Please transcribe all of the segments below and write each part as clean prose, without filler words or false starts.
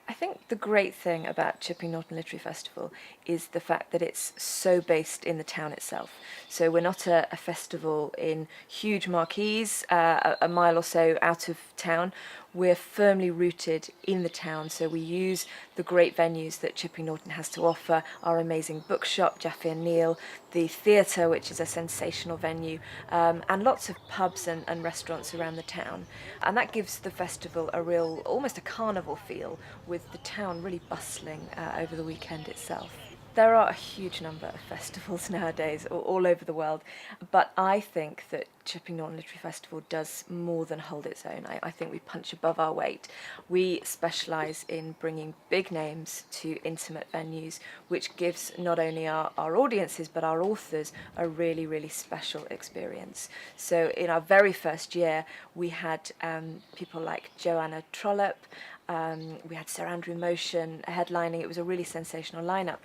I think the great thing about Chipping Norton Literary Festival is the fact that it's so based in the town itself. So we're not a festival in huge marquees, a mile or so out of town. We're firmly rooted in the town, so we use the great venues that Chipping Norton has to offer, our amazing bookshop, Jaffe and Neal, the theatre, which is a sensational venue, and lots of pubs and restaurants around the town. And that gives the festival a real, almost a carnival feel, with the town really bustling over the weekend itself. There are a huge number of festivals nowadays all over the world, but I think that Chipping Norton Literary Festival does more than hold its own. I think we punch above our weight. We specialise in bringing big names to intimate venues, which gives not only our audiences but our authors a really, really special experience. So in our very first year, we had people like Joanna Trollope, we had Sir Andrew Motion headlining. It was a really sensational lineup.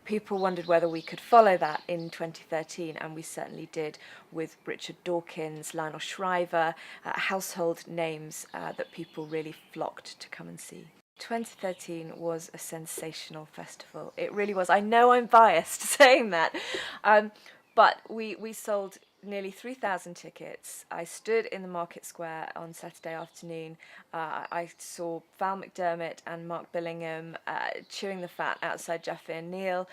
People wondered whether we could follow that in 2013, and we certainly did, with Richard Dawkins, Lionel Shriver, household names that people really flocked to come and see. 2013 was a sensational festival. It really was. I know I'm biased saying that, but we sold nearly 3,000 tickets. I stood in the Market Square on Saturday afternoon. I saw Val McDermott and Mark Billingham chewing the fat outside Jaffe and Neal.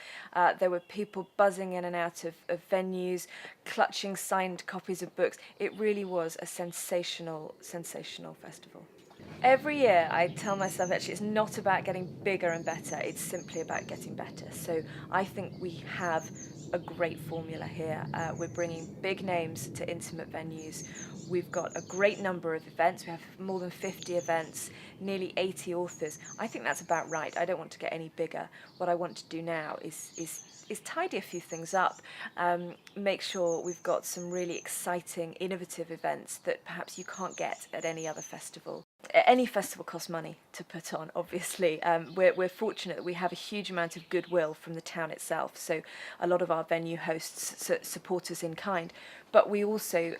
There were people buzzing in and out of venues, clutching signed copies of books. It really was a sensational, sensational festival. Every year I tell myself actually it's not about getting bigger and better, it's simply about getting better. So I think we have a great formula here. We're bringing big names to intimate venues. We've got a great number of events. We have more than 50 events, nearly 80 authors. I think that's about right. I don't want to get any bigger. What I want to do now is tidy a few things up, make sure we've got some really exciting, innovative events that perhaps you can't get at any other festival. Any festival costs money to put on, obviously. We're fortunate that we have a huge amount of goodwill from the town itself, so a lot of our venue hosts support us in kind, but we also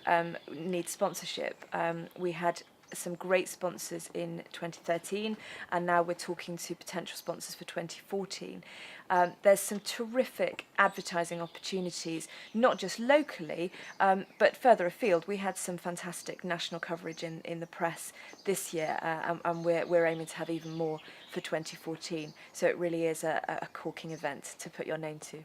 need sponsorship. We had some great sponsors in 2013, and now we're talking to potential sponsors for 2014. There's some terrific advertising opportunities, not just locally, but further afield. We had some fantastic national coverage in the press this year, and we're aiming to have even more for 2014. So it really is a corking event to put your name to.